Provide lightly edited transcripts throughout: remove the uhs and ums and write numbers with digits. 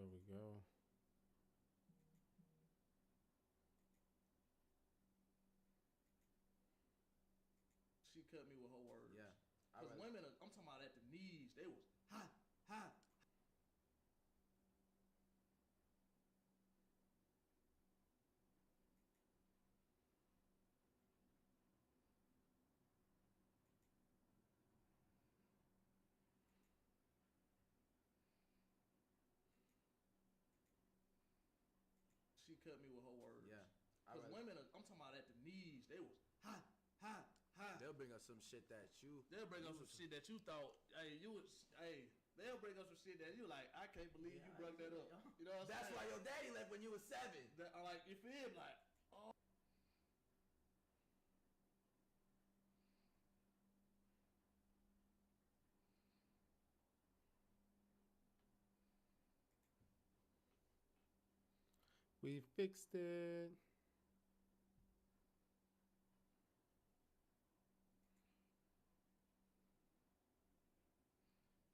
There we go. She cut me with her words. Yeah. Because women, I'm talking about at the knees, they was ha, ha. She cut me with her words. Yeah. Because women, I'm talking about at the knees, they was ha, ha, ha. They'll bring up some shit that you. They'll bring up some shit that you thought, hey, you was, hey. They'll bring up some shit that you like, I can't believe you brought that up. You know what I'm That's saying? why your daddy left when you was 7. Like, you feel like, oh. We fixed it.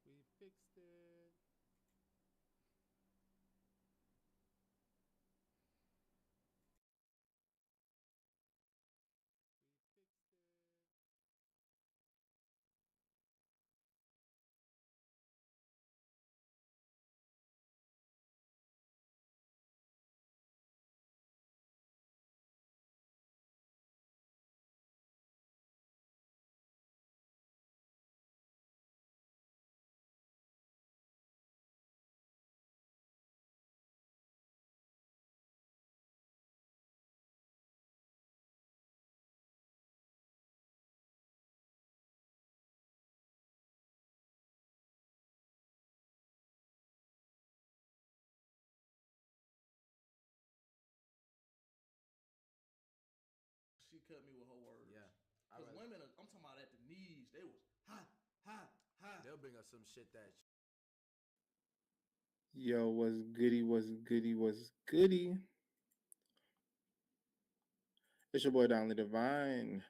We fixed it. She cut me with her words. Yeah. Because women, I'm talking about at the knees, they was ha, ha, ha. They'll bring up some shit that. Yo, what's goody, what's goody, what's goody? It's your boy Donley Divine,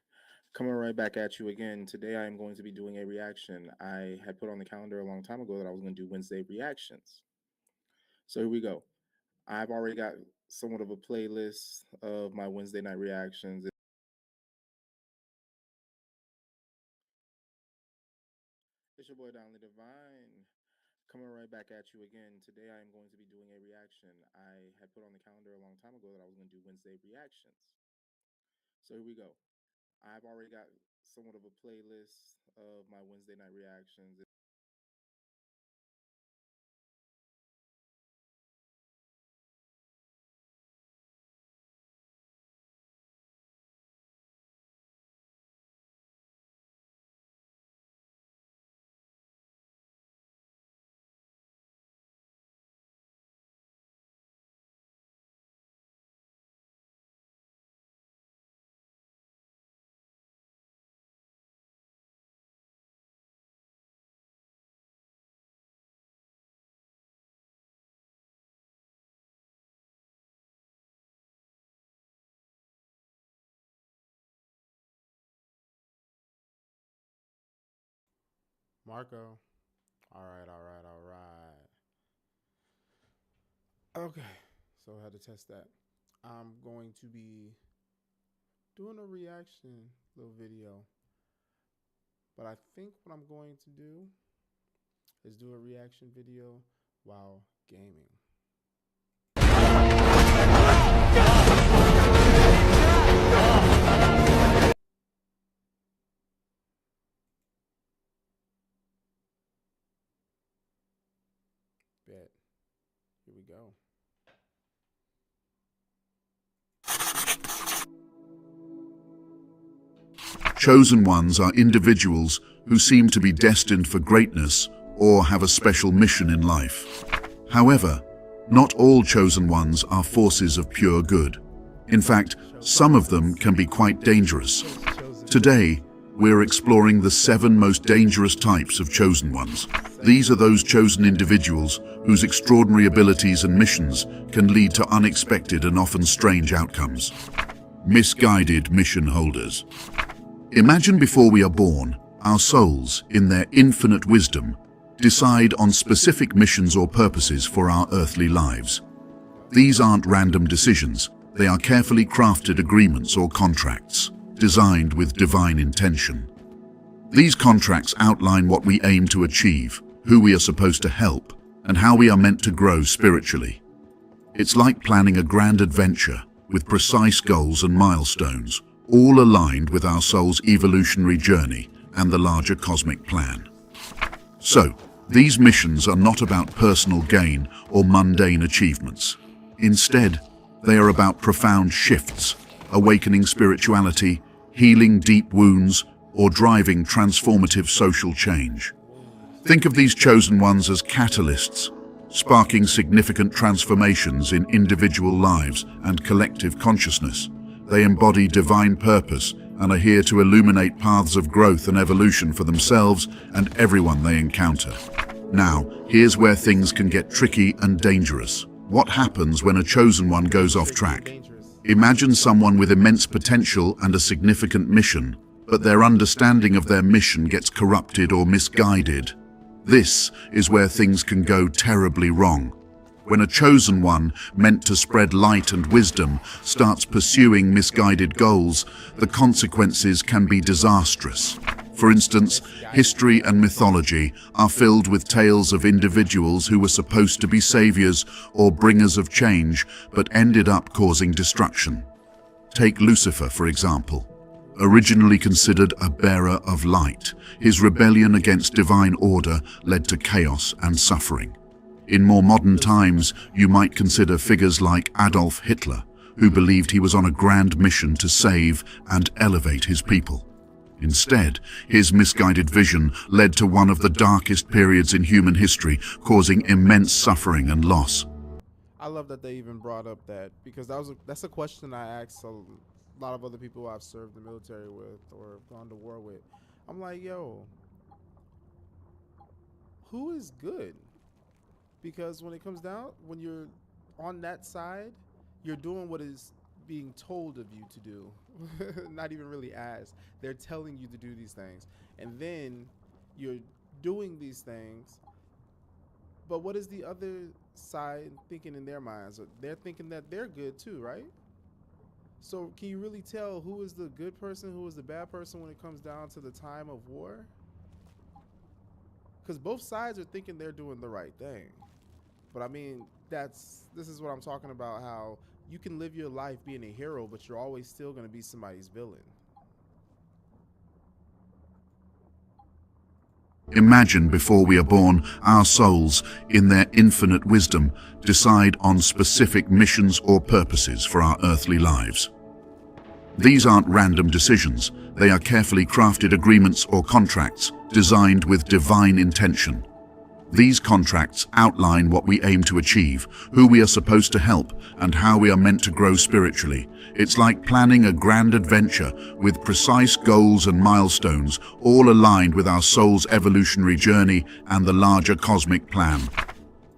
coming right back at you again. Today I am going to be doing a reaction. I had put on the calendar a long time ago that I was going to do Wednesday reactions. So here we go. I've already got somewhat of a playlist of my Wednesday night reactions. It's your boy Donley Divine, coming right back at you again. Today I am going to be doing a reaction. I had put on the calendar a long time ago that I was going to do Wednesday reactions. So here we go. I've already got somewhat of a playlist of my Wednesday night reactions. Marco. All right, all right, all right. Okay, so I had to test that. I'm going to be doing a reaction little video. But I think what I'm going to do is do a reaction video while gaming. Bet. Here we go. Chosen ones are individuals who seem to be destined for greatness or have a special mission in life. However, not all chosen ones are forces of pure good. In fact, some of them can be quite dangerous. Today, we're exploring the 7 most dangerous types of chosen ones. These are those chosen individuals whose extraordinary abilities and missions can lead to unexpected and often strange outcomes. Misguided mission holders. Imagine before we are born, our souls, in their infinite wisdom, decide on specific missions or purposes for our earthly lives. These aren't random decisions. They are carefully crafted agreements or contracts, designed with divine intention. These contracts outline what we aim to achieve, who we are supposed to help, and how we are meant to grow spiritually. It's like planning a grand adventure with precise goals and milestones, all aligned with our soul's evolutionary journey and the larger cosmic plan. So, these missions are not about personal gain or mundane achievements. Instead, they are about profound shifts, awakening spirituality, healing deep wounds, or driving transformative social change. Think of these chosen ones as catalysts, sparking significant transformations in individual lives and collective consciousness. They embody divine purpose and are here to illuminate paths of growth and evolution for themselves and everyone they encounter. Now, here's where things can get tricky and dangerous. What happens when a chosen one goes off track? Imagine someone with immense potential and a significant mission, but their understanding of their mission gets corrupted or misguided. This is where things can go terribly wrong. When a chosen one, meant to spread light and wisdom, starts pursuing misguided goals, the consequences can be disastrous. For instance, history and mythology are filled with tales of individuals who were supposed to be saviors or bringers of change, but ended up causing destruction. Take Lucifer, for example. Originally considered a bearer of light, his rebellion against divine order led to chaos and suffering. In more modern times, you might consider figures like Adolf Hitler, who believed he was on a grand mission to save and elevate his people. Instead, his misguided vision led to one of the darkest periods in human history, causing immense suffering and loss. I love that they even brought up that, because that's a question I asked a lot of other people I've served the military with or gone to war with. I'm like, yo, who is good? Because when it comes down, when you're on that side, you're doing what is being told of you to do. Not even really asked. They're telling you to do these things. And then you're doing these things. But what is the other side thinking in their minds? They're thinking that they're good too, right? So can you really tell who is the good person, who is the bad person when it comes down to the time of war? Because both sides are thinking they're doing the right thing. But I mean, this is what I'm talking about, how you can live your life being a hero, but you're always still going to be somebody's villain. Imagine before we are born, our souls, in their infinite wisdom, decide on specific missions or purposes for our earthly lives. These aren't random decisions. They are carefully crafted agreements or contracts designed with divine intention. These contracts outline what we aim to achieve, who we are supposed to help, and how we are meant to grow spiritually. It's like planning a grand adventure with precise goals and milestones, all aligned with our soul's evolutionary journey and the larger cosmic plan.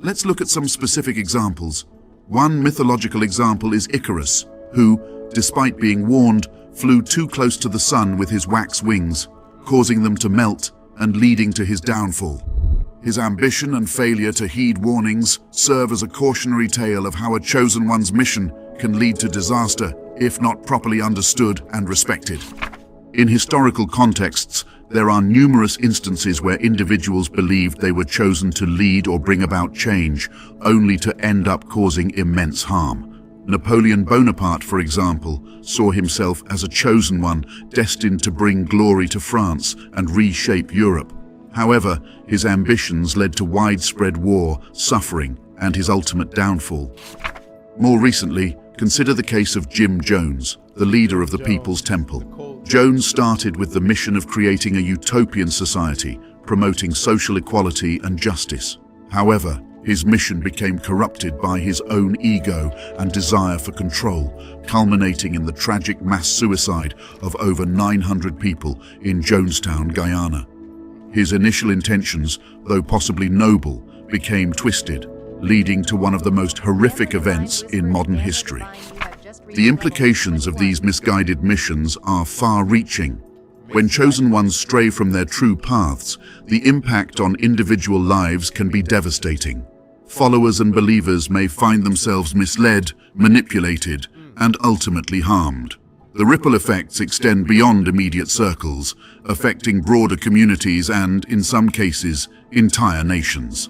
Let's look at some specific examples. One mythological example is Icarus, who, despite being warned, flew too close to the sun with his wax wings, causing them to melt and leading to his downfall. His ambition and failure to heed warnings serve as a cautionary tale of how a chosen one's mission can lead to disaster if not properly understood and respected. In historical contexts, there are numerous instances where individuals believed they were chosen to lead or bring about change, only to end up causing immense harm. Napoleon Bonaparte, for example, saw himself as a chosen one destined to bring glory to France and reshape Europe. However, his ambitions led to widespread war, suffering, and his ultimate downfall. More recently, consider the case of Jim Jones, the leader of the People's Temple. Jones started with the mission of creating a utopian society, promoting social equality and justice. However, his mission became corrupted by his own ego and desire for control, culminating in the tragic mass suicide of over 900 people in Jonestown, Guyana. His initial intentions, though possibly noble, became twisted, leading to one of the most horrific events in modern history. The implications of these misguided missions are far-reaching. When chosen ones stray from their true paths, the impact on individual lives can be devastating. Followers and believers may find themselves misled, manipulated, and ultimately harmed. The ripple effects extend beyond immediate circles, affecting broader communities and, in some cases, entire nations.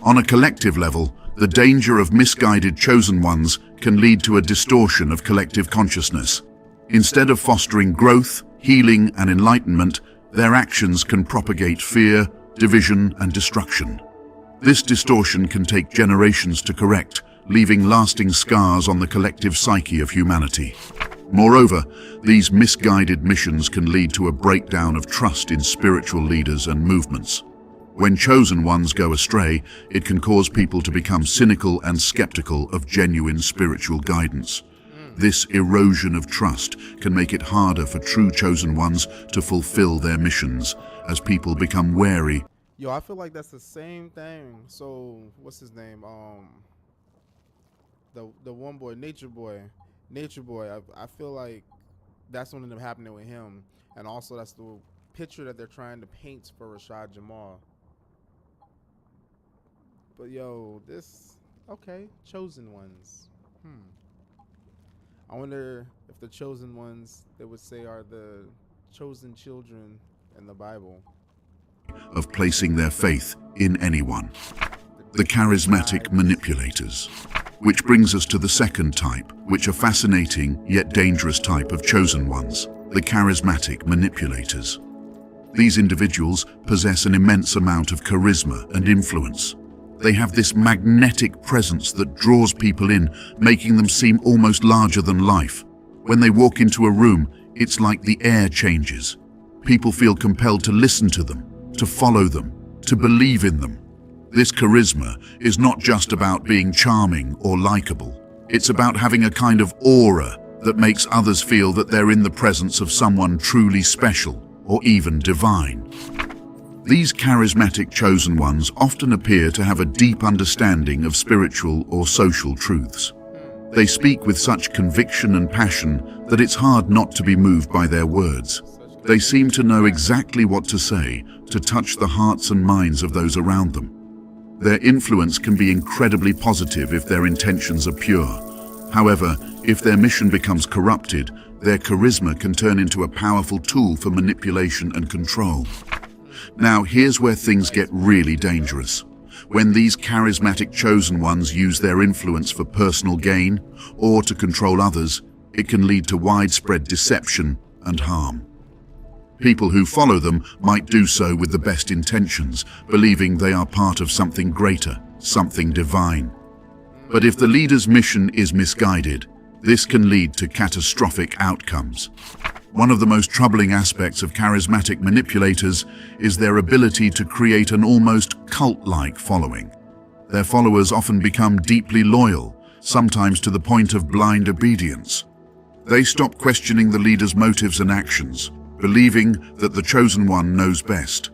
On a collective level, the danger of misguided chosen ones can lead to a distortion of collective consciousness. Instead of fostering growth, healing, and enlightenment, their actions can propagate fear, division, and destruction. This distortion can take generations to correct, leaving lasting scars on the collective psyche of humanity. Moreover, these misguided missions can lead to a breakdown of trust in spiritual leaders and movements. When chosen ones go astray, it can cause people to become cynical and skeptical of genuine spiritual guidance. This erosion of trust can make it harder for true chosen ones to fulfill their missions, as people become wary. Yo, I feel like that's the same thing. So, what's his name? The one boy, Nature Boy. I feel like that's what ended up happening with him, and also that's the picture that they're trying to paint for Rashad Jamal. But yo, chosen ones. I wonder if the chosen ones they would say are the chosen children in the Bible. Of placing their faith in anyone. The charismatic manipulators. Which brings us to the second type, which are fascinating yet dangerous type of chosen ones, the charismatic manipulators. These individuals possess an immense amount of charisma and influence. They have this magnetic presence that draws people in, making them seem almost larger than life. When they walk into a room, it's like the air changes. People feel compelled to listen to them, to follow them, to believe in them. This charisma is not just about being charming or likable. It's about having a kind of aura that makes others feel that they're in the presence of someone truly special or even divine. These charismatic chosen ones often appear to have a deep understanding of spiritual or social truths. They speak with such conviction and passion that it's hard not to be moved by their words. They seem to know exactly what to say to touch the hearts and minds of those around them. Their influence can be incredibly positive if their intentions are pure. However, if their mission becomes corrupted, their charisma can turn into a powerful tool for manipulation and control. Now, here's where things get really dangerous. When these charismatic chosen ones use their influence for personal gain or to control others, it can lead to widespread deception and harm. People who follow them might do so with the best intentions, believing they are part of something greater, something divine. But if the leader's mission is misguided, this can lead to catastrophic outcomes. One of the most troubling aspects of charismatic manipulators is their ability to create an almost cult-like following. Their followers often become deeply loyal, sometimes to the point of blind obedience. They stop questioning the leader's motives and actions, believing that the chosen one knows best.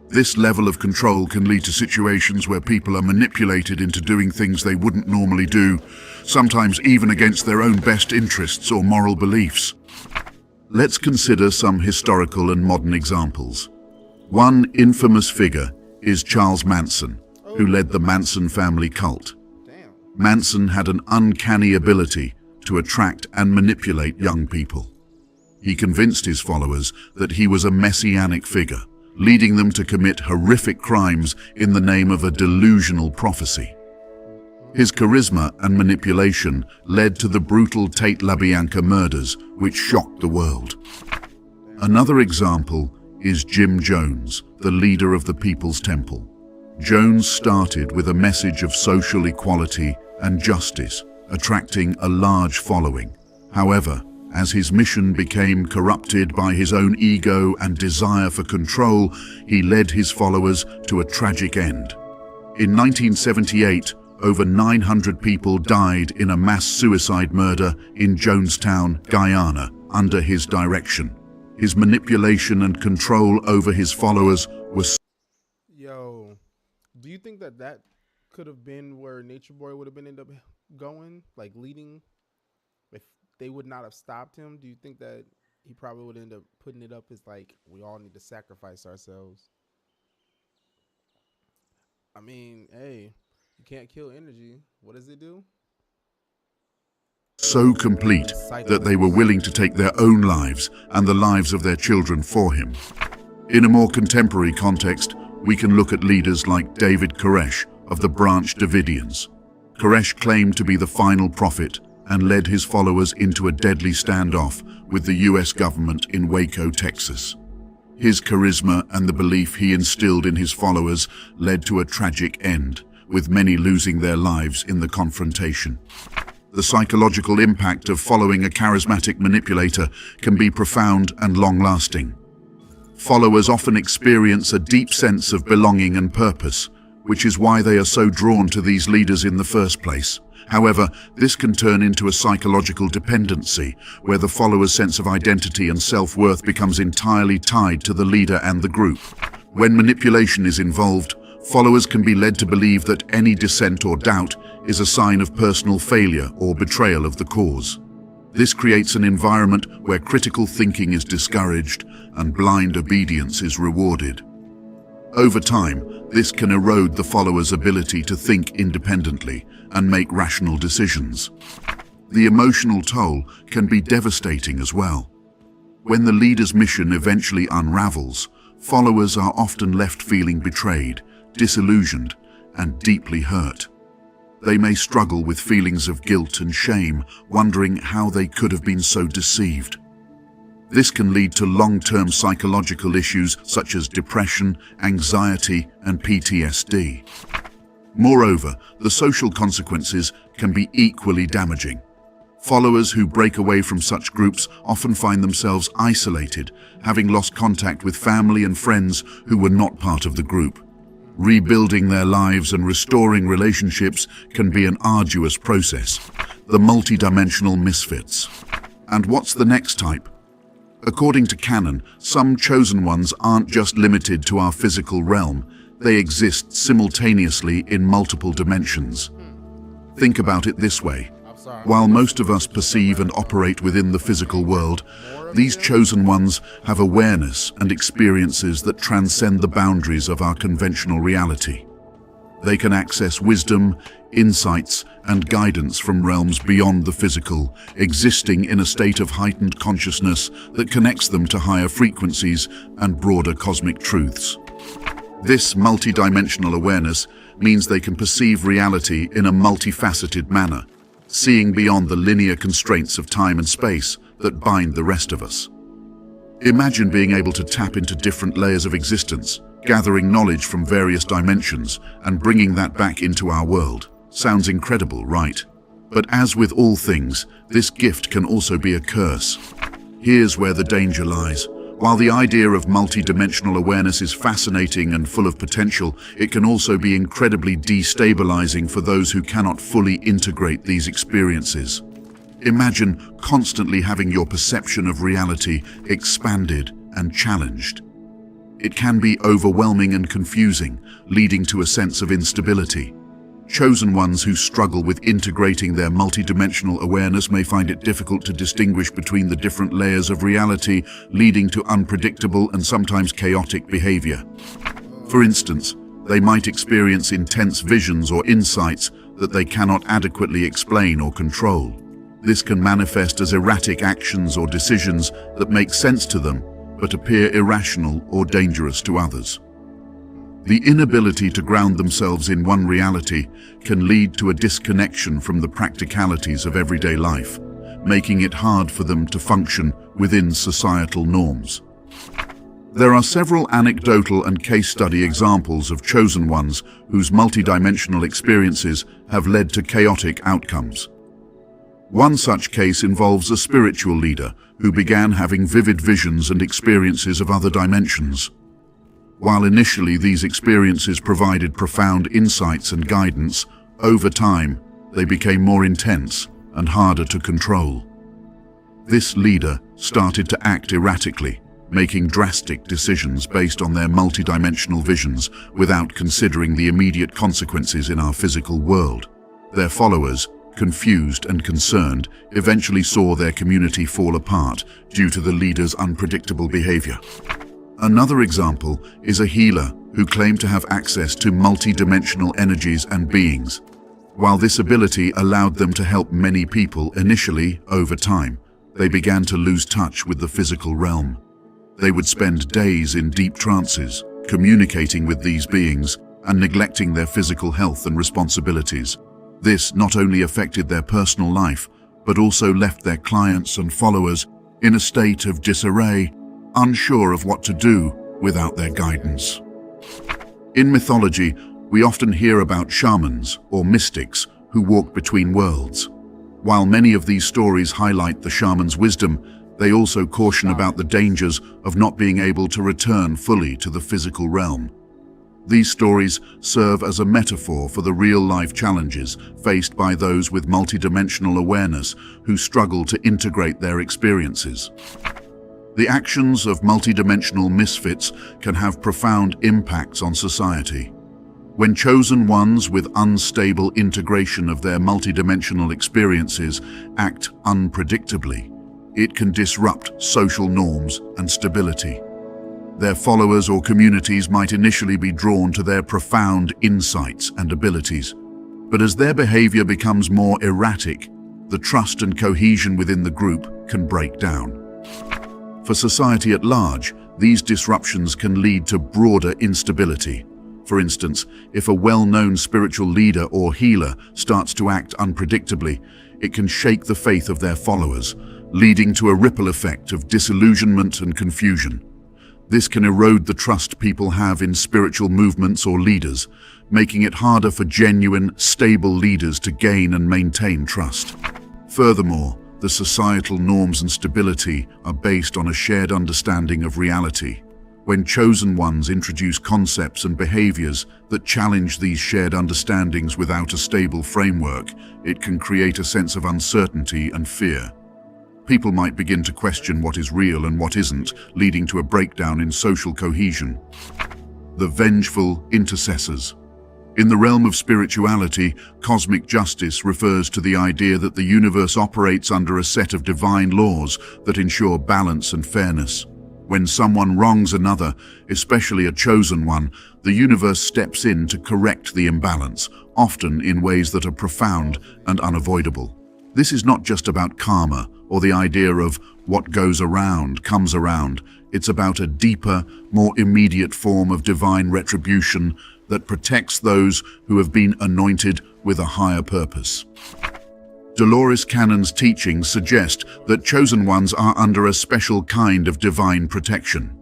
This level of control can lead to situations where people are manipulated into doing things they wouldn't normally do, sometimes even against their own best interests or moral beliefs. Let's consider some historical and modern examples. One infamous figure is Charles Manson, who led the Manson family cult. Manson had an uncanny ability to attract and manipulate young people. He convinced his followers that he was a messianic figure, leading them to commit horrific crimes in the name of a delusional prophecy. His charisma and manipulation led to the brutal Tate LaBianca murders, which shocked the world. Another example is Jim Jones, the leader of the People's Temple. Jones started with a message of social equality and justice, attracting a large following. However, as his mission became corrupted by his own ego and desire for control, he led his followers to a tragic end. In 1978, over 900 people died in a mass suicide murder in Jonestown, Guyana, under his direction. His manipulation and control over his followers was... Yo, do you think that could have been where Nature Boy would have been ended up going, like leading? If they would not have stopped him, do you think that he probably would end up putting it up as like, we all need to sacrifice ourselves. I mean, hey, you can't kill energy. What does it do? So complete that they were willing to take their own lives and the lives of their children for him. In a more contemporary context, we can look at leaders like David Koresh of the Branch Davidians. Koresh claimed to be the final prophet and led his followers into a deadly standoff with the US government in Waco, Texas. His charisma and the belief he instilled in his followers led to a tragic end, with many losing their lives in the confrontation. The psychological impact of following a charismatic manipulator can be profound and long-lasting. Followers often experience a deep sense of belonging and purpose, which is why they are so drawn to these leaders in the first place. However, this can turn into a psychological dependency, where the follower's sense of identity and self-worth becomes entirely tied to the leader and the group. When manipulation is involved, followers can be led to believe that any dissent or doubt is a sign of personal failure or betrayal of the cause. This creates an environment where critical thinking is discouraged and blind obedience is rewarded. Over time, this can erode the follower's ability to think independently and make rational decisions. The emotional toll can be devastating as well. When the leader's mission eventually unravels, followers are often left feeling betrayed, disillusioned, and deeply hurt. They may struggle with feelings of guilt and shame, wondering how they could have been so deceived. This can lead to long-term psychological issues such as depression, anxiety, and PTSD. Moreover, the social consequences can be equally damaging. Followers who break away from such groups often find themselves isolated, having lost contact with family and friends who were not part of the group. Rebuilding their lives and restoring relationships can be an arduous process. The multidimensional misfits. And what's the next type? According to canon, some chosen ones aren't just limited to our physical realm. They exist simultaneously in multiple dimensions. Think about it this way. While most of us perceive and operate within the physical world, these chosen ones have awareness and experiences that transcend the boundaries of our conventional reality. They can access wisdom, insights, and guidance from realms beyond the physical, existing in a state of heightened consciousness that connects them to higher frequencies and broader cosmic truths. This multidimensional awareness means they can perceive reality in a multifaceted manner, seeing beyond the linear constraints of time and space that bind the rest of us. Imagine being able to tap into different layers of existence, gathering knowledge from various dimensions and bringing that back into our world. Sounds incredible, right? But as with all things, this gift can also be a curse. Here's where the danger lies. While the idea of multidimensional awareness is fascinating and full of potential, it can also be incredibly destabilizing for those who cannot fully integrate these experiences. Imagine constantly having your perception of reality expanded and challenged. It can be overwhelming and confusing, leading to a sense of instability. Chosen ones who struggle with integrating their multidimensional awareness may find it difficult to distinguish between the different layers of reality, leading to unpredictable and sometimes chaotic behavior. For instance, they might experience intense visions or insights that they cannot adequately explain or control. This can manifest as erratic actions or decisions that make sense to them, but appear irrational or dangerous to others. The inability to ground themselves in one reality can lead to a disconnection from the practicalities of everyday life, making it hard for them to function within societal norms. There are several anecdotal and case study examples of chosen ones whose multidimensional experiences have led to chaotic outcomes. One such case involves a spiritual leader who began having vivid visions and experiences of other dimensions. While initially these experiences provided profound insights and guidance, over time they became more intense and harder to control. This leader started to act erratically, making drastic decisions based on their multidimensional visions without considering the immediate consequences in our physical world. Their followers, confused and concerned, eventually saw their community fall apart due to the leader's unpredictable behavior. Another example is a healer who claimed to have access to multi-dimensional energies and beings. While this ability allowed them to help many people initially, over time, they began to lose touch with the physical realm. They would spend days in deep trances, communicating with these beings and neglecting their physical health and responsibilities. This not only affected their personal life, but also left their clients and followers in a state of disarray, unsure of what to do without their guidance. In mythology, we often hear about shamans or mystics who walk between worlds. While many of these stories highlight the shaman's wisdom, they also caution about the dangers of not being able to return fully to the physical realm. These stories serve as a metaphor for the real-life challenges faced by those with multidimensional awareness who struggle to integrate their experiences. The actions of multidimensional misfits can have profound impacts on society. When chosen ones with unstable integration of their multidimensional experiences act unpredictably, it can disrupt social norms and stability. Their followers or communities might initially be drawn to their profound insights and abilities, but as their behavior becomes more erratic, the trust and cohesion within the group can break down. For society at large, these disruptions can lead to broader instability. For instance, if a well-known spiritual leader or healer starts to act unpredictably, it can shake the faith of their followers, leading to a ripple effect of disillusionment and confusion. This can erode the trust people have in spiritual movements or leaders, making it harder for genuine, stable leaders to gain and maintain trust. Furthermore, the societal norms and stability are based on a shared understanding of reality. When chosen ones introduce concepts and behaviors that challenge these shared understandings without a stable framework, it can create a sense of uncertainty and fear. People might begin to question what is real and what isn't, leading to a breakdown in social cohesion. The vengeful intercessors. In the realm of spirituality, cosmic justice refers to the idea that the universe operates under a set of divine laws that ensure balance and fairness. When someone wrongs another, especially a chosen one, the universe steps in to correct the imbalance, often in ways that are profound and unavoidable. This is not just about karma or the idea of what goes around comes around. It's about a deeper, more immediate form of divine retribution that protects those who have been anointed with a higher purpose. Dolores Cannon's teachings suggest that chosen ones are under a special kind of divine protection.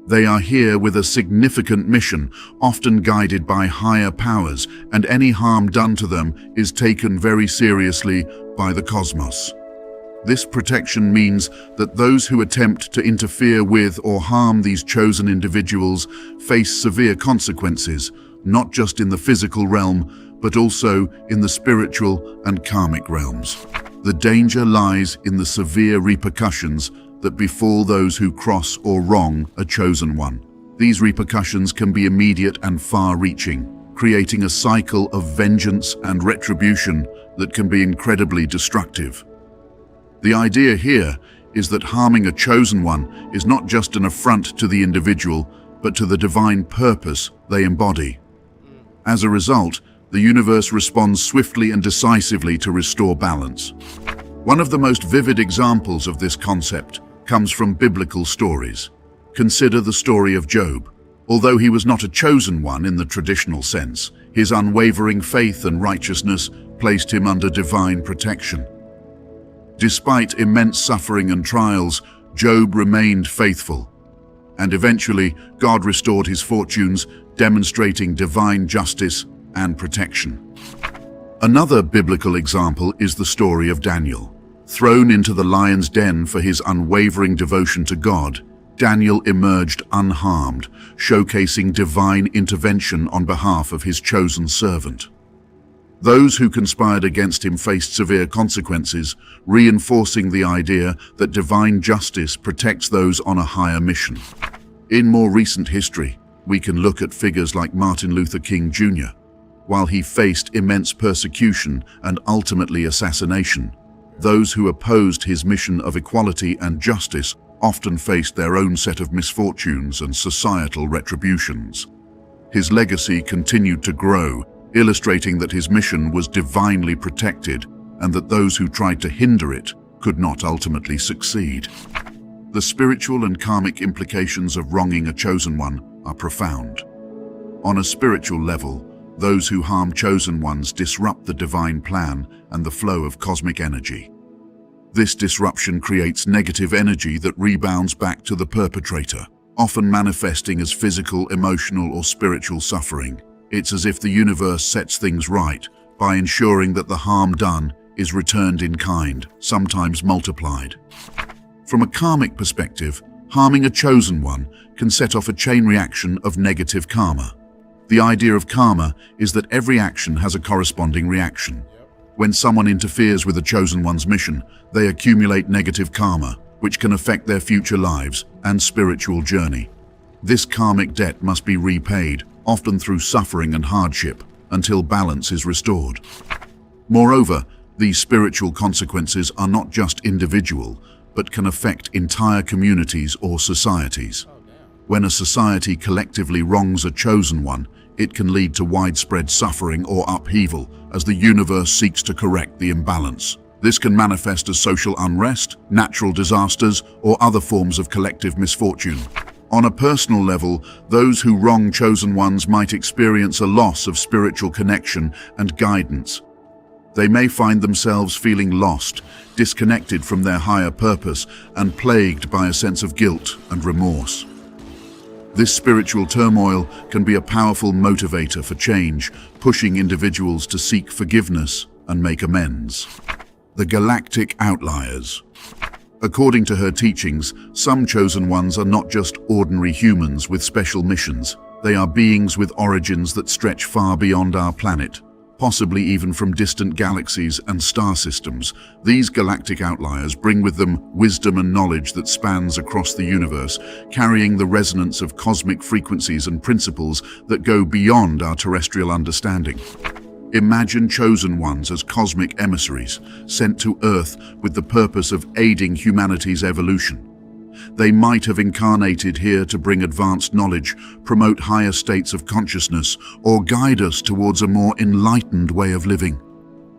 They are here with a significant mission, often guided by higher powers, and any harm done to them is taken very seriously by the cosmos. This protection means that those who attempt to interfere with or harm these chosen individuals face severe consequences, not just in the physical realm, but also in the spiritual and karmic realms. The danger lies in the severe repercussions that befall those who cross or wrong a chosen one. These repercussions can be immediate and far-reaching, creating a cycle of vengeance and retribution that can be incredibly destructive. The idea here is that harming a chosen one is not just an affront to the individual, but to the divine purpose they embody. As a result, the universe responds swiftly and decisively to restore balance. One of the most vivid examples of this concept comes from biblical stories. Consider the story of Job. Although he was not a chosen one in the traditional sense, his unwavering faith and righteousness placed him under divine protection. Despite immense suffering and trials, Job remained faithful, and eventually God restored his fortunes, demonstrating divine justice and protection. Another biblical example is the story of Daniel. Thrown into the lion's den for his unwavering devotion to God, Daniel emerged unharmed, showcasing divine intervention on behalf of his chosen servant. Those who conspired against him faced severe consequences, reinforcing the idea that divine justice protects those on a higher mission. In more recent history, we can look at figures like Martin Luther King Jr. while he faced immense persecution and ultimately assassination. Those who opposed his mission of equality and justice often faced their own set of misfortunes and societal retributions. His legacy continued to grow, illustrating that his mission was divinely protected and that those who tried to hinder it could not ultimately succeed. The spiritual and karmic implications of wronging a chosen one are profound. On a spiritual level, those who harm chosen ones disrupt the divine plan and the flow of cosmic energy. This disruption creates negative energy that rebounds back to the perpetrator, often manifesting as physical, emotional, or spiritual suffering. It's as if the universe sets things right by ensuring that the harm done is returned in kind, sometimes multiplied. From a karmic perspective, harming a chosen one can set off a chain reaction of negative karma. The idea of karma is that every action has a corresponding reaction. When someone interferes with a chosen one's mission, they accumulate negative karma, which can affect their future lives and spiritual journey. This karmic debt must be repaid, often through suffering and hardship, until balance is restored. Moreover, these spiritual consequences are not just individual, but can affect entire communities or societies. When a society collectively wrongs a chosen one, it can lead to widespread suffering or upheaval as the universe seeks to correct the imbalance. This can manifest as social unrest, natural disasters, or other forms of collective misfortune. On a personal level, those who wrong chosen ones might experience a loss of spiritual connection and guidance. They may find themselves feeling lost, disconnected from their higher purpose, and plagued by a sense of guilt and remorse. This spiritual turmoil can be a powerful motivator for change, pushing individuals to seek forgiveness and make amends. The Galactic Outliers. According to her teachings, some chosen ones are not just ordinary humans with special missions. They are beings with origins that stretch far beyond our planet, possibly even from distant galaxies and star systems. These galactic outliers bring with them wisdom and knowledge that spans across the universe, carrying the resonance of cosmic frequencies and principles that go beyond our terrestrial understanding. Imagine chosen ones as cosmic emissaries sent to Earth with the purpose of aiding humanity's evolution. They might have incarnated here to bring advanced knowledge, promote higher states of consciousness, or guide us towards a more enlightened way of living.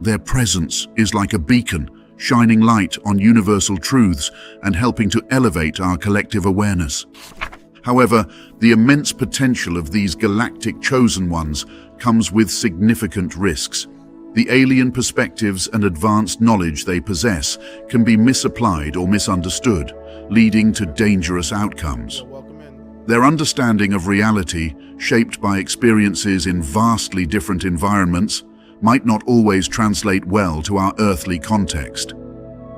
Their presence is like a beacon, shining light on universal truths and helping to elevate our collective awareness. However, the immense potential of these galactic chosen ones comes with significant risks. The alien perspectives and advanced knowledge they possess can be misapplied or misunderstood, leading to dangerous outcomes. Their understanding of reality, shaped by experiences in vastly different environments, might not always translate well to our earthly context.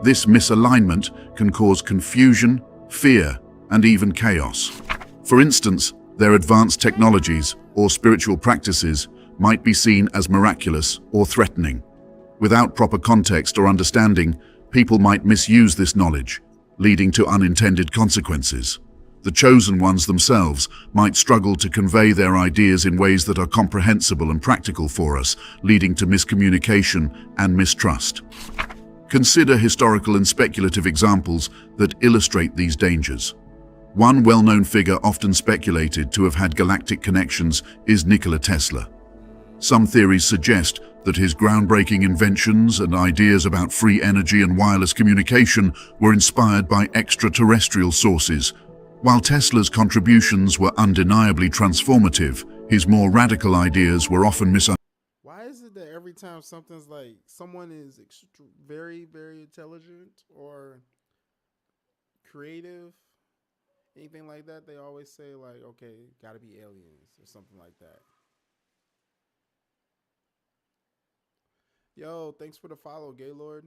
This misalignment can cause confusion, fear, and even chaos. For instance, their advanced technologies or spiritual practices might be seen as miraculous or threatening. Without proper context or understanding, people might misuse this knowledge, leading to unintended consequences. The chosen ones themselves might struggle to convey their ideas in ways that are comprehensible and practical for us, leading to miscommunication and mistrust. Consider historical and speculative examples that illustrate these dangers. One well-known figure often speculated to have had galactic connections is Nikola Tesla. Some theories suggest that his groundbreaking inventions and ideas about free energy and wireless communication were inspired by extraterrestrial sources. While Tesla's contributions were undeniably transformative, his more radical ideas were often misunderstood. Why is it that every time something's like someone is very, very intelligent or creative, anything like that, they always say like, okay, gotta be aliens or something like that. Yo, thanks for the follow, Gaylord.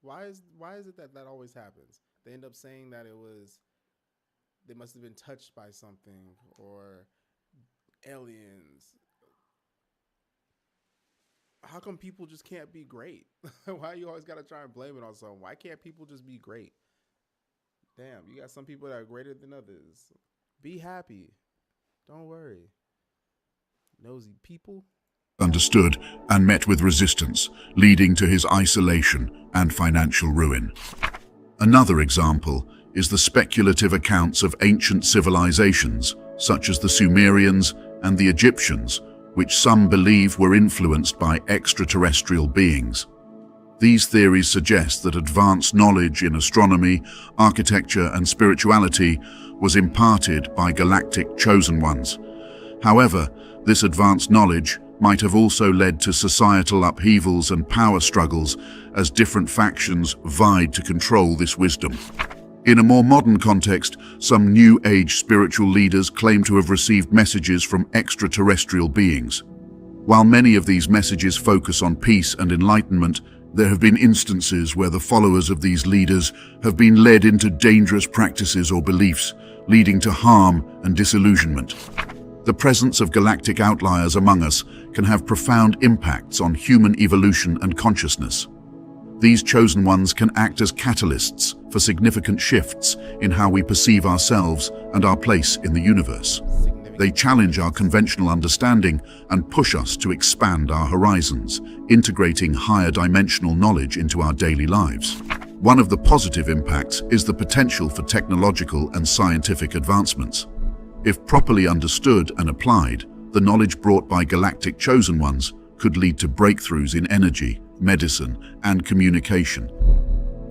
Why is it that always happens? They end up saying that they must have been touched by something or aliens. How come people just can't be great? Why you always gotta try and blame it on someone? Why can't people just be great? Damn, you got some people that are greater than others. Be happy. Don't worry. Nosy people. Understood and met with resistance, leading to his isolation and financial ruin. Another example is the speculative accounts of ancient civilizations, such as the Sumerians and the Egyptians, which some believe were influenced by extraterrestrial beings. These theories suggest that advanced knowledge in astronomy, architecture, and spirituality was imparted by galactic chosen ones. However, this advanced knowledge might have also led to societal upheavals and power struggles as different factions vied to control this wisdom. In a more modern context, some New Age spiritual leaders claim to have received messages from extraterrestrial beings. While many of these messages focus on peace and enlightenment, there have been instances where the followers of these leaders have been led into dangerous practices or beliefs, leading to harm and disillusionment. The presence of galactic outliers among us can have profound impacts on human evolution and consciousness. These chosen ones can act as catalysts for significant shifts in how we perceive ourselves and our place in the universe. They challenge our conventional understanding and push us to expand our horizons, integrating higher dimensional knowledge into our daily lives. One of the positive impacts is the potential for technological and scientific advancements. If properly understood and applied, the knowledge brought by galactic chosen ones could lead to breakthroughs in energy, medicine, and communication.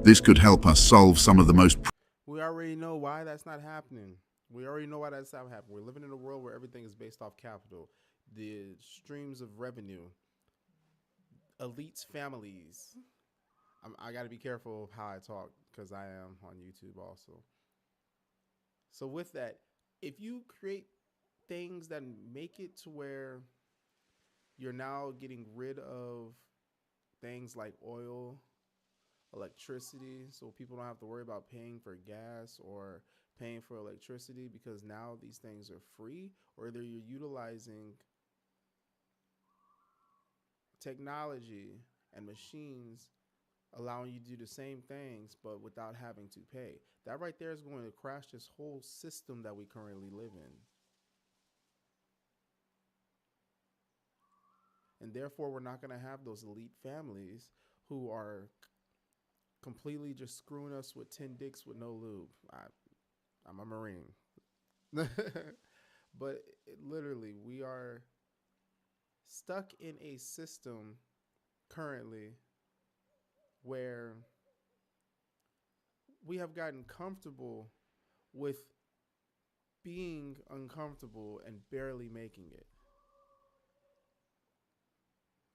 This could help us solve some of the most... We already know why that's not happening. We already know why that's not happening. We're living in a world where everything is based off capital. The streams of revenue, elites, families. I got to be careful of how I talk because I am on YouTube also. So with that, if you create things that make it to where you're now getting rid of things like oil, electricity, so people don't have to worry about paying for gas or paying for electricity because now these things are free, or either you're utilizing technology and machines allowing you to do the same things but without having to pay. That right there is going to crash this whole system that we currently live in. And therefore, we're not going to have those elite families who are completely just screwing us with 10 dicks with no lube. I'm a Marine. But literally, we are stuck in a system currently where we have gotten comfortable with being uncomfortable and barely making it.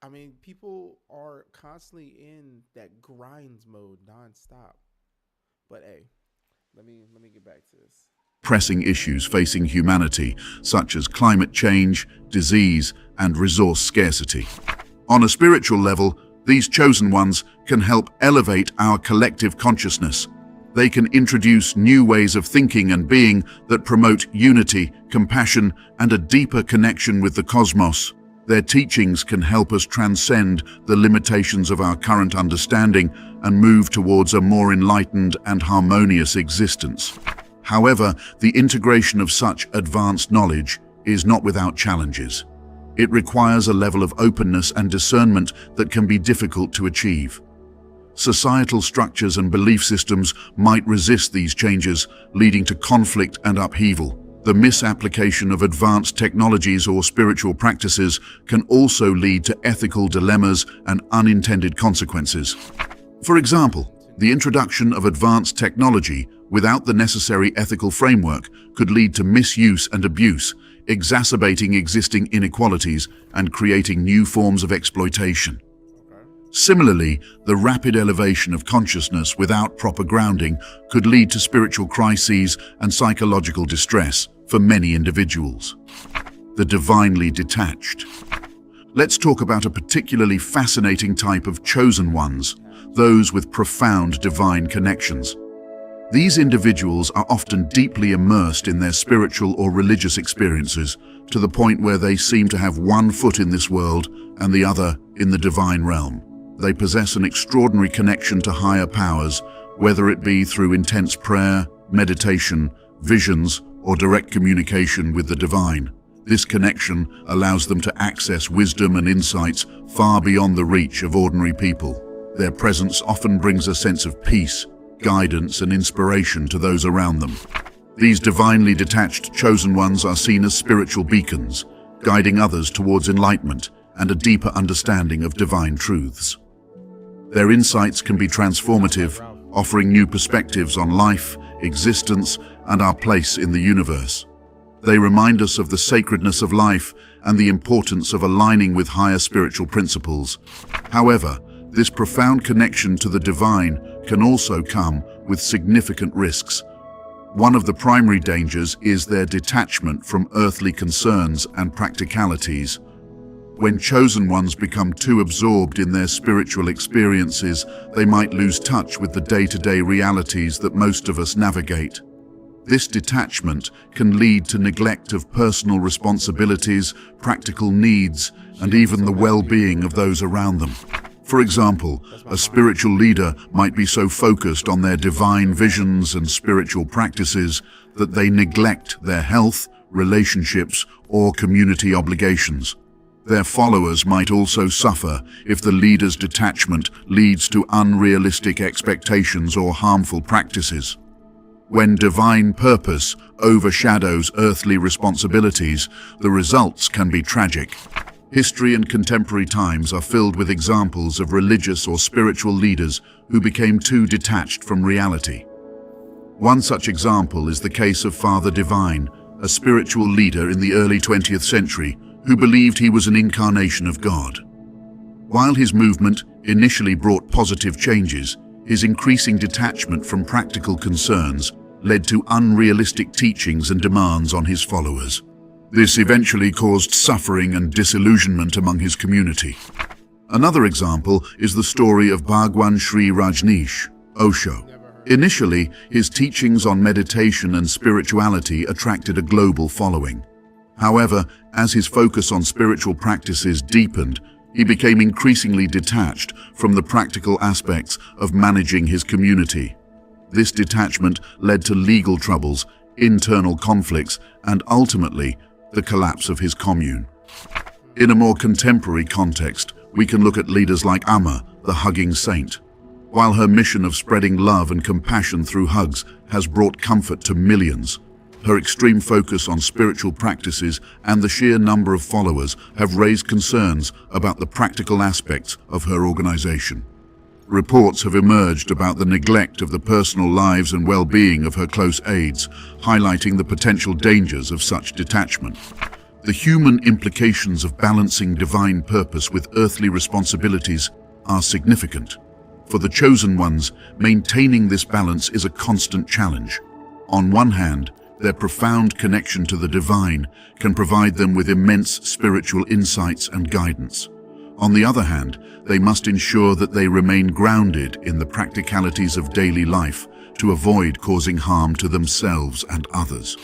I mean, people are constantly in that grind mode nonstop. But hey, let me get back to this. Pressing issues facing humanity, such as climate change, disease, and resource scarcity. On a spiritual level, these chosen ones can help elevate our collective consciousness. They can introduce new ways of thinking and being that promote unity, compassion, and a deeper connection with the cosmos. Their teachings can help us transcend the limitations of our current understanding and move towards a more enlightened and harmonious existence. However, the integration of such advanced knowledge is not without challenges. It requires a level of openness and discernment that can be difficult to achieve. Societal structures and belief systems might resist these changes, leading to conflict and upheaval. The misapplication of advanced technologies or spiritual practices can also lead to ethical dilemmas and unintended consequences. For example, the introduction of advanced technology without the necessary ethical framework could lead to misuse and abuse, exacerbating existing inequalities and creating new forms of exploitation. Similarly, the rapid elevation of consciousness without proper grounding could lead to spiritual crises and psychological distress for many individuals. The divinely detached. Let's talk about a particularly fascinating type of chosen ones, those with profound divine connections. These individuals are often deeply immersed in their spiritual or religious experiences, to the point where they seem to have one foot in this world and the other in the divine realm. They possess an extraordinary connection to higher powers, whether it be through intense prayer, meditation, visions, or direct communication with the divine. This connection allows them to access wisdom and insights far beyond the reach of ordinary people. Their presence often brings a sense of peace, guidance, and inspiration to those around them. These divinely detached chosen ones are seen as spiritual beacons, guiding others towards enlightenment and a deeper understanding of divine truths. Their insights can be transformative, offering new perspectives on life, existence, and our place in the universe. They remind us of the sacredness of life and the importance of aligning with higher spiritual principles. However, this profound connection to the divine can also come with significant risks. One of the primary dangers is their detachment from earthly concerns and practicalities. When chosen ones become too absorbed in their spiritual experiences, they might lose touch with the day-to-day realities that most of us navigate. This detachment can lead to neglect of personal responsibilities, practical needs, and even the well-being of those around them. For example, a spiritual leader might be so focused on their divine visions and spiritual practices that they neglect their health, relationships, or community obligations. Their followers might also suffer if the leader's detachment leads to unrealistic expectations or harmful practices. When divine purpose overshadows earthly responsibilities, the results can be tragic. History and contemporary times are filled with examples of religious or spiritual leaders who became too detached from reality. One such example is the case of Father Divine, a spiritual leader in the early 20th century who believed he was an incarnation of God. While his movement initially brought positive changes, his increasing detachment from practical concerns led to unrealistic teachings and demands on his followers. This eventually caused suffering and disillusionment among his community. Another example is the story of Bhagwan Sri Rajneesh, Osho. Initially, his teachings on meditation and spirituality attracted a global following. However, as his focus on spiritual practices deepened, he became increasingly detached from the practical aspects of managing his community. This detachment led to legal troubles, internal conflicts, and ultimately, the collapse of his commune. In a more contemporary context, we can look at leaders like Amma, the hugging saint. While her mission of spreading love and compassion through hugs has brought comfort to millions, her extreme focus on spiritual practices and the sheer number of followers have raised concerns about the practical aspects of her organization. Reports have emerged about the neglect of the personal lives and well-being of her close aides, highlighting the potential dangers of such detachment. The human implications of balancing divine purpose with earthly responsibilities are significant. For the chosen ones, maintaining this balance is a constant challenge. On one hand, their profound connection to the divine can provide them with immense spiritual insights and guidance. On the other hand, they must ensure that they remain grounded in the practicalities of daily life to avoid causing harm to themselves and others.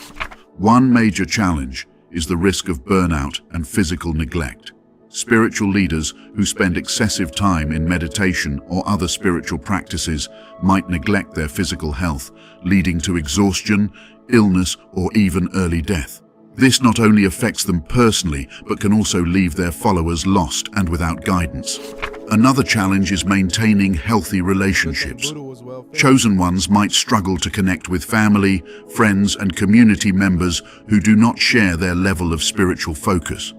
One major challenge is the risk of burnout and physical neglect. Spiritual leaders who spend excessive time in meditation or other spiritual practices might neglect their physical health, leading to exhaustion, illness, or even early death. This not only affects them personally, but can also leave their followers lost and without guidance. Another challenge is maintaining healthy relationships. Chosen ones might struggle to connect with family, friends, and community members who do not share their level of spiritual focus.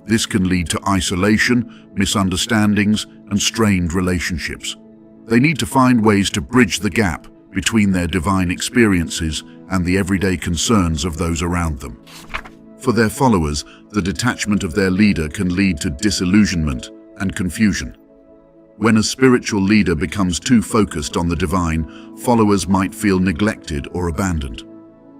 This can lead to isolation, misunderstandings, and strained relationships. They need to find ways to bridge the gap between their divine experiences and the everyday concerns of those around them. For their followers, the detachment of their leader can lead to disillusionment and confusion. When a spiritual leader becomes too focused on the divine, followers might feel neglected or abandoned.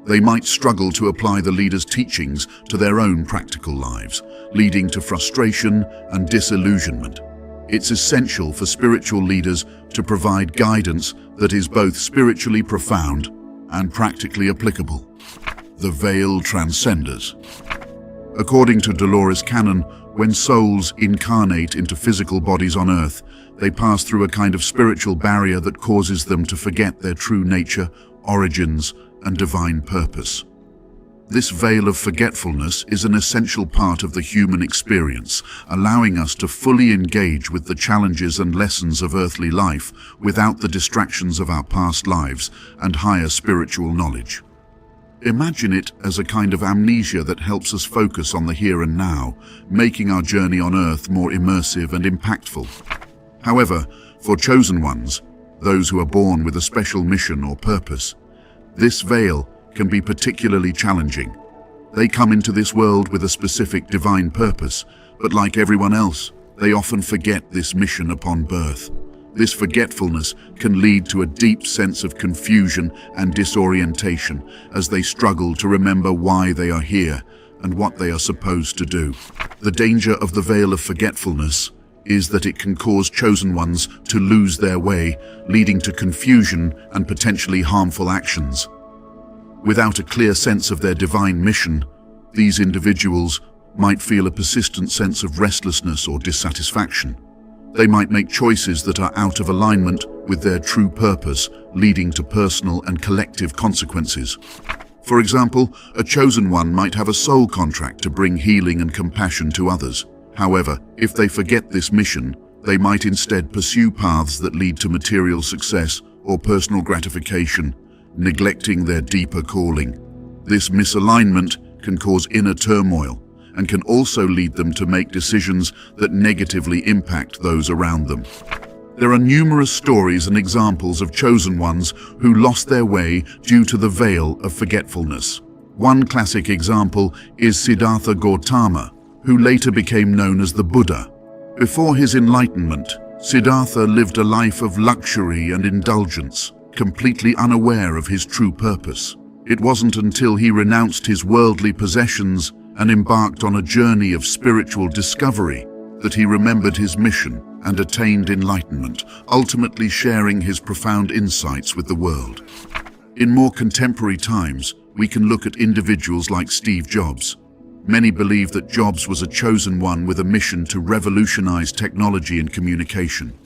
They might struggle to apply the leader's teachings to their own practical lives, leading to frustration and disillusionment. It's essential for spiritual leaders to provide guidance that is both spiritually profound and practically applicable. The Veiled Transcenders. According to Dolores Cannon, when souls incarnate into physical bodies on Earth, they pass through a kind of spiritual barrier that causes them to forget their true nature, origins, and divine purpose. This veil of forgetfulness is an essential part of the human experience, allowing us to fully engage with the challenges and lessons of earthly life without the distractions of our past lives and higher spiritual knowledge. Imagine it as a kind of amnesia that helps us focus on the here and now, making our journey on earth more immersive and impactful. However, for chosen ones, those who are born with a special mission or purpose, this veil can be particularly challenging. They come into this world with a specific divine purpose, but like everyone else, they often forget this mission upon birth. This forgetfulness can lead to a deep sense of confusion and disorientation as they struggle to remember why they are here and what they are supposed to do. The danger of the veil of forgetfulness is that it can cause chosen ones to lose their way, leading to confusion and potentially harmful actions. Without a clear sense of their divine mission, these individuals might feel a persistent sense of restlessness or dissatisfaction. They might make choices that are out of alignment with their true purpose, leading to personal and collective consequences. For example, a chosen one might have a soul contract to bring healing and compassion to others. However, if they forget this mission, they might instead pursue paths that lead to material success or personal gratification, neglecting their deeper calling. This misalignment can cause inner turmoil and can also lead them to make decisions that negatively impact those around them. There are numerous stories and examples of chosen ones who lost their way due to the veil of forgetfulness. One classic example is Siddhartha Gautama, who later became known as the Buddha. Before his enlightenment, Siddhartha lived a life of luxury and indulgence, completely unaware of his true purpose. It wasn't until he renounced his worldly possessions and embarked on a journey of spiritual discovery that he remembered his mission and attained enlightenment, ultimately sharing his profound insights with the world. In more contemporary times, we can look at individuals like Steve Jobs. Many believe that Jobs was a chosen one with a mission to revolutionize technology and communication.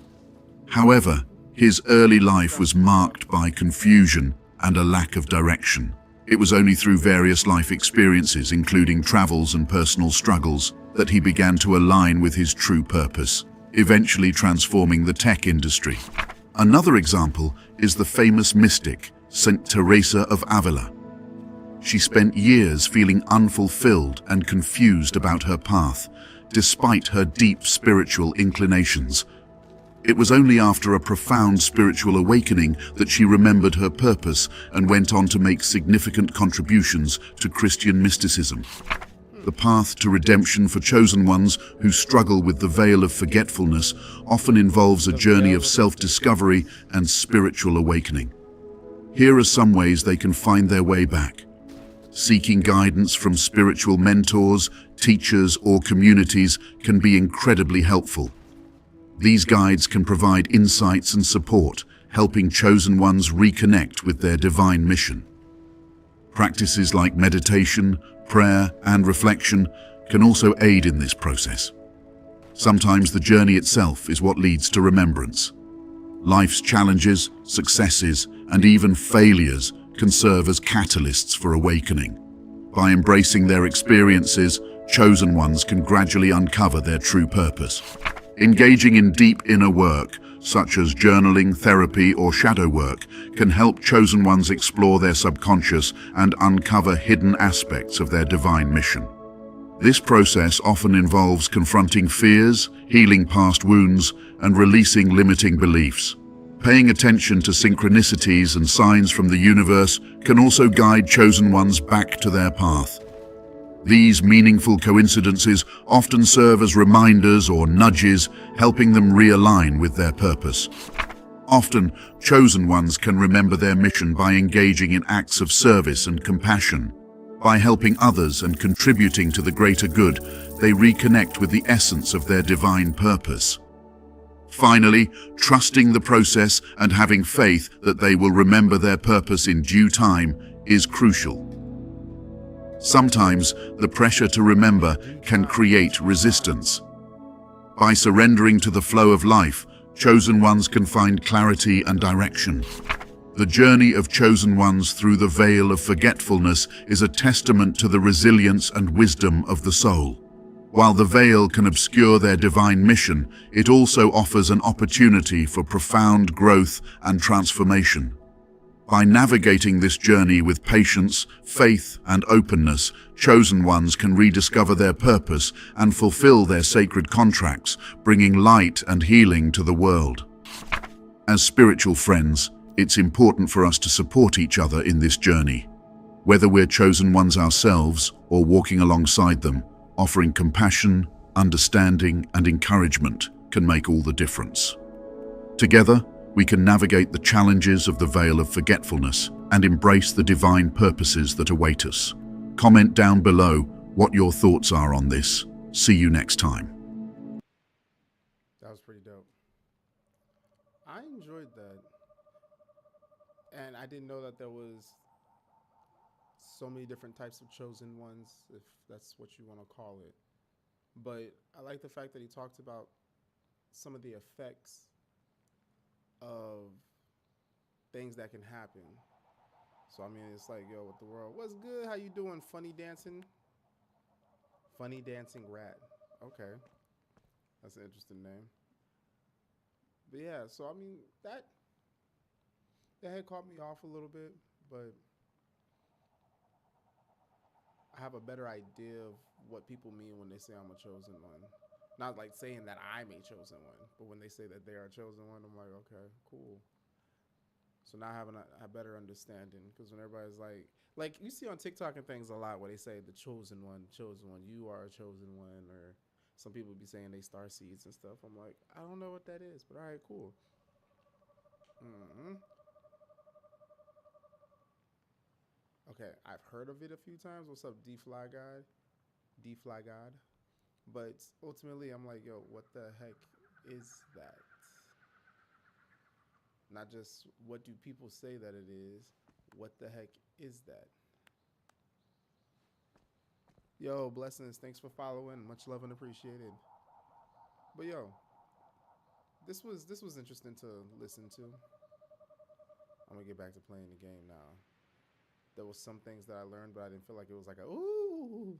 However, his early life was marked by confusion and a lack of direction. It was only through various life experiences, including travels and personal struggles, that he began to align with his true purpose, eventually transforming the tech industry. Another example is the famous mystic, Saint Teresa of Avila. She spent years feeling unfulfilled and confused about her path, despite her deep spiritual inclinations. It was only after a profound spiritual awakening that she remembered her purpose and went on to make significant contributions to Christian mysticism. The path to redemption for chosen ones who struggle with the veil of forgetfulness often involves a journey of self-discovery and spiritual awakening. Here are some ways they can find their way back. Seeking guidance from spiritual mentors, teachers, or communities can be incredibly helpful. These guides can provide insights and support, helping chosen ones reconnect with their divine mission. Practices like meditation, prayer, and reflection can also aid in this process. Sometimes the journey itself is what leads to remembrance. Life's challenges, successes, and even failures can serve as catalysts for awakening. By embracing their experiences, chosen ones can gradually uncover their true purpose. Engaging in deep inner work, such as journaling, therapy, or shadow work, can help chosen ones explore their subconscious and uncover hidden aspects of their divine mission. This process often involves confronting fears, healing past wounds, and releasing limiting beliefs. Paying attention to synchronicities and signs from the universe can also guide chosen ones back to their path. These meaningful coincidences often serve as reminders or nudges, helping them realign with their purpose. Often, chosen ones can remember their mission by engaging in acts of service and compassion. By helping others and contributing to the greater good, they reconnect with the essence of their divine purpose. Finally, trusting the process and having faith that they will remember their purpose in due time is crucial. Sometimes, the pressure to remember can create resistance. By surrendering to the flow of life, chosen ones can find clarity and direction. The journey of chosen ones through the veil of forgetfulness is a testament to the resilience and wisdom of the soul. While the veil can obscure their divine mission, it also offers an opportunity for profound growth and transformation. By navigating this journey with patience, faith, and openness, chosen ones can rediscover their purpose and fulfill their sacred contracts, bringing light and healing to the world. As spiritual friends, it's important for us to support each other in this journey. Whether we're chosen ones ourselves or walking alongside them, offering compassion, understanding, and encouragement can make all the difference. Together, we can navigate the challenges of the veil of forgetfulness and embrace the divine purposes that await us. Comment down below what your thoughts are on this. See you next time. That was pretty dope. I enjoyed that. And I didn't know that there was so many different types of chosen ones, if that's what you want to call it. But I like the fact that he talked about some of the effects of things that can happen. So I mean, it's like, yo, what the world? What's good? How you doing? Funny dancing rat. Okay, that's an interesting name. But yeah, so I mean, that had caught me off a little bit, but I have a better idea of what people mean when they say I'm a chosen one. Not like saying that I'm a chosen one, but when they say that they are a chosen one, I'm like, okay, cool. So now I have a better understanding, because when everybody's like you see on TikTok and things a lot where they say the chosen one, you are a chosen one, or some people be saying they star seeds and stuff. I'm like, I don't know what that is, but all right, cool. Okay, I've heard of it a few times. What's up, D-Fly God? But ultimately, I'm like, yo, what the heck is that? Not just what do people say that it is, what the heck is that? Yo, blessings. Thanks for following. Much love and appreciated. But yo, this was interesting to listen to. I'm gonna get back to playing the game now. There was some things that I learned, but I didn't feel like it was like a ooh.